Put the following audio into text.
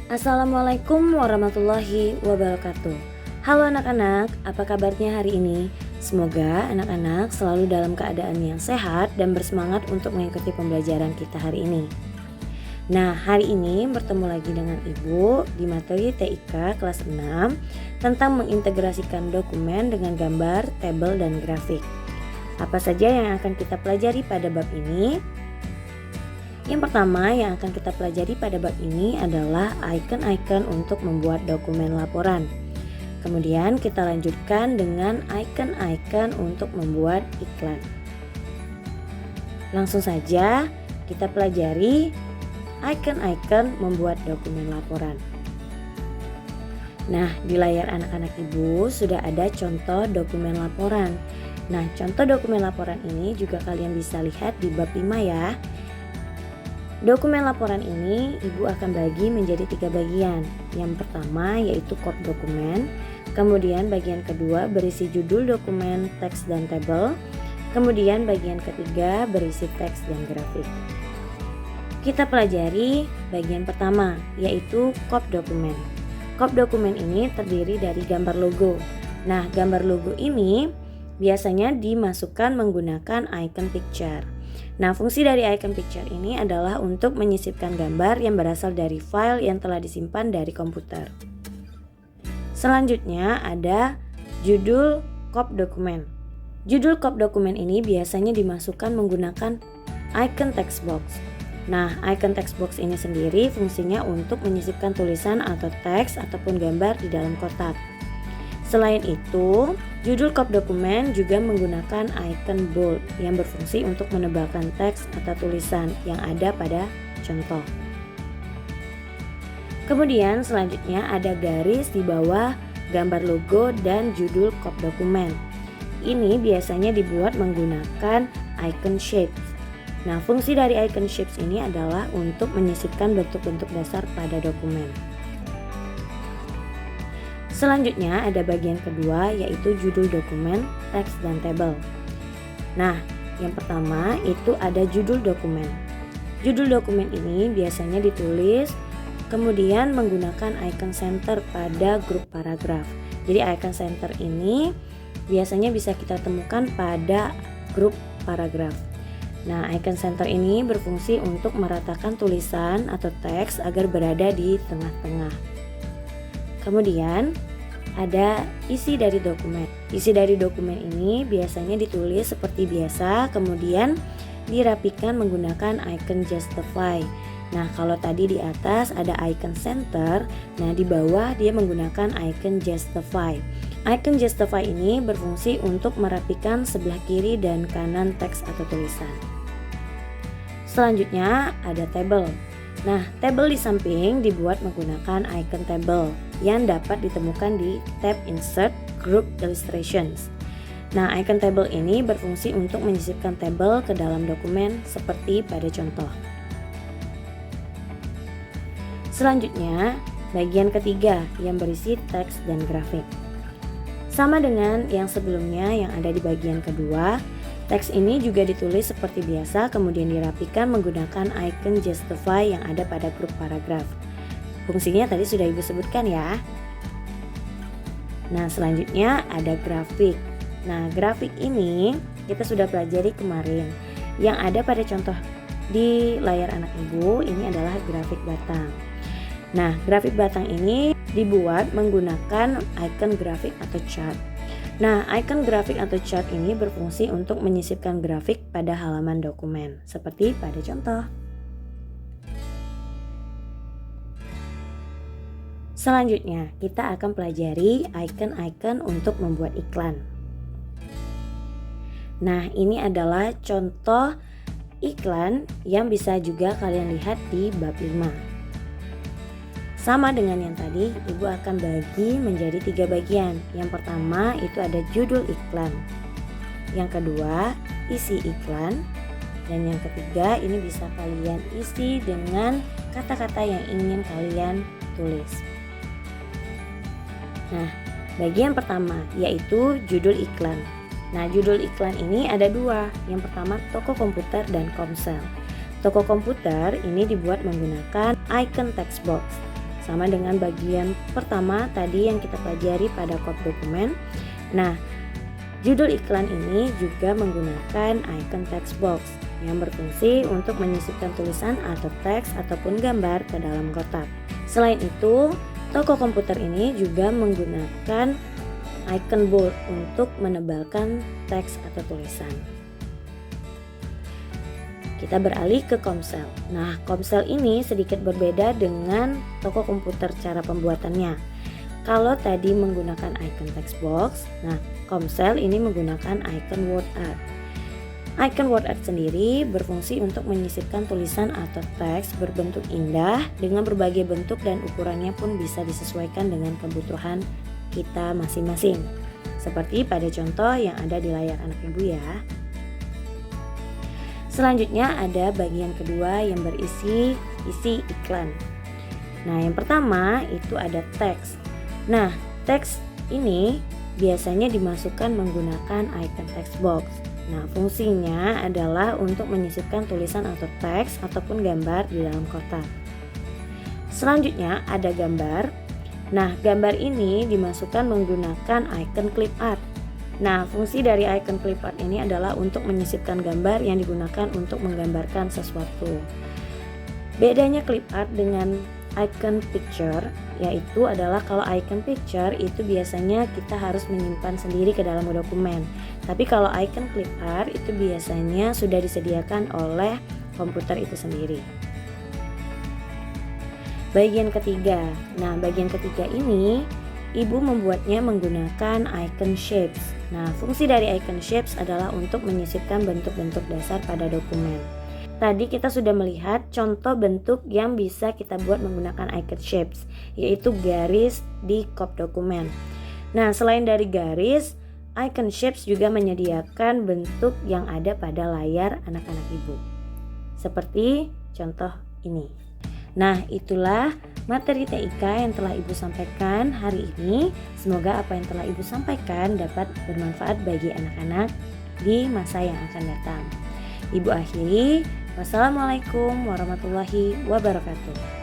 Assalamualaikum warahmatullahi wabarakatuh. Halo anak-anak, apa kabarnya hari ini? Semoga anak-anak selalu dalam keadaan yang sehat dan bersemangat untuk mengikuti pembelajaran kita hari ini. Nah, hari ini bertemu lagi dengan Ibu di materi TIK kelas 6 tentang mengintegrasikan dokumen dengan gambar, tabel, dan grafik. Apa saja yang akan kita pelajari pada bab ini? Yang pertama yang akan kita pelajari pada bab ini adalah icon-icon untuk membuat dokumen laporan. Kemudian kita lanjutkan dengan icon-icon untuk membuat iklan. Langsung saja kita pelajari icon-icon membuat dokumen laporan. Nah, di layar anak-anak Ibu sudah ada contoh dokumen laporan. Nah, contoh dokumen laporan ini juga kalian bisa lihat di bab 5 ya. Dokumen laporan ini Ibu akan bagi menjadi 3 bagian. Yang pertama yaitu core dokumen, kemudian bagian kedua berisi judul dokumen, teks dan tabel, kemudian bagian ketiga berisi teks dan grafik. Kita pelajari bagian pertama yaitu core dokumen. Core dokumen ini terdiri dari gambar logo. Nah, gambar logo ini biasanya dimasukkan menggunakan icon picture. Nah, fungsi dari icon picture ini adalah untuk menyisipkan gambar yang berasal dari file yang telah disimpan dari komputer. Selanjutnya ada judul core dokumen. Judul core dokumen ini biasanya dimasukkan menggunakan icon text box. Nah, icon text box ini sendiri fungsinya untuk menyisipkan tulisan atau teks ataupun gambar di dalam kotak. Selain itu, judul core dokumen juga menggunakan icon bold yang berfungsi untuk menebalkan teks atau tulisan yang ada pada contoh. Kemudian selanjutnya ada garis di bawah gambar logo dan judul core dokumen. Ini biasanya dibuat menggunakan icon shapes. Nah, fungsi dari icon shapes ini adalah untuk menyisipkan bentuk-bentuk dasar pada dokumen. Selanjutnya ada bagian kedua yaitu judul dokumen, teks dan tabel. Nah, yang pertama itu ada judul dokumen. Judul dokumen ini biasanya ditulis kemudian menggunakan icon center pada grup paragraf. Jadi icon center ini biasanya bisa kita temukan pada grup paragraf. Nah, icon center ini berfungsi untuk meratakan tulisan atau teks agar berada di tengah-tengah. Kemudian ada isi dari dokumen. Isi dari dokumen ini biasanya ditulis seperti biasa, kemudian dirapikan menggunakan icon justify. Nah, kalau tadi di atas ada icon center, nah di bawah dia menggunakan icon justify. Icon justify ini berfungsi untuk merapikan sebelah kiri dan kanan teks atau tulisan. Selanjutnya ada tabel. Nah, tabel di samping dibuat menggunakan icon tabel yang dapat ditemukan di tab Insert Group Illustrations. Nah, icon tabel ini berfungsi untuk menyisipkan tabel ke dalam dokumen seperti pada contoh. Selanjutnya, bagian ketiga yang berisi teks dan grafik. Sama dengan yang sebelumnya yang ada di bagian kedua, teks ini juga ditulis seperti biasa kemudian dirapikan menggunakan icon justify yang ada pada grup paragraf. Fungsinya tadi sudah Ibu sebutkan ya. Nah, selanjutnya ada grafik. Nah, grafik ini kita sudah pelajari kemarin. Yang ada pada contoh di layar anak Ibu ini adalah grafik batang. Nah, grafik batang ini dibuat menggunakan icon grafik atau chart. Nah, icon grafik atau chart ini berfungsi untuk menyisipkan grafik pada halaman dokumen, seperti pada contoh. Selanjutnya, kita akan pelajari icon-icon untuk membuat iklan. Nah, ini adalah contoh iklan yang bisa juga kalian lihat di bab 5. Sama dengan yang tadi, Ibu akan bagi menjadi 3 bagian. Yang pertama itu ada judul iklan. Yang kedua, isi iklan. Dan yang ketiga, ini bisa kalian isi dengan kata-kata yang ingin kalian tulis. Nah, bagian pertama yaitu judul iklan. Nah, judul iklan ini ada dua. Yang pertama toko komputer dan komsel. Toko komputer ini dibuat menggunakan icon text box. Sama dengan bagian pertama tadi yang kita pelajari pada code dokumen. Nah, judul iklan ini juga menggunakan icon text box yang berfungsi untuk menyisipkan tulisan atau teks ataupun gambar ke dalam kotak. Selain itu, toko komputer ini juga menggunakan icon bold untuk menebalkan teks atau tulisan. Kita beralih ke komsel. Nah, komsel ini sedikit berbeda dengan toko komputer cara pembuatannya. Kalau tadi menggunakan icon text box, nah komsel ini menggunakan icon word art. Icon word art sendiri berfungsi untuk menyisipkan tulisan atau teks berbentuk indah dengan berbagai bentuk dan ukurannya pun bisa disesuaikan dengan kebutuhan kita masing-masing. Seperti pada contoh yang ada di layar anak ibu ya. Selanjutnya ada bagian kedua yang berisi isi iklan. Nah, yang pertama itu ada teks. Nah, teks ini biasanya dimasukkan menggunakan icon text box. Nah, fungsinya adalah untuk menyisipkan tulisan atau teks ataupun gambar di dalam kotak. Selanjutnya ada gambar. Nah, gambar ini dimasukkan menggunakan icon clip art. Nah, fungsi dari icon clip art ini adalah untuk menyisipkan gambar yang digunakan untuk menggambarkan sesuatu. Bedanya clip art dengan icon picture yaitu adalah kalau icon picture itu biasanya kita harus menyimpan sendiri ke dalam dokumen. Tapi kalau icon clip art itu biasanya sudah disediakan oleh komputer itu sendiri. Bagian ketiga. Nah, bagian ketiga ini ibu membuatnya menggunakan icon shapes. Nah, fungsi dari icon shapes adalah untuk menyisipkan bentuk-bentuk dasar pada dokumen. Tadi kita sudah melihat contoh bentuk yang bisa kita buat menggunakan icon shapes, yaitu garis di kop dokumen. Nah, selain dari garis, icon shapes juga menyediakan bentuk yang ada pada layar anak-anak ibu. Seperti contoh ini. Nah, itulah materi TIK yang telah Ibu sampaikan hari ini. Semoga apa yang telah Ibu sampaikan dapat bermanfaat bagi anak-anak di masa yang akan datang. Ibu akhiri, wassalamualaikum warahmatullahi wabarakatuh.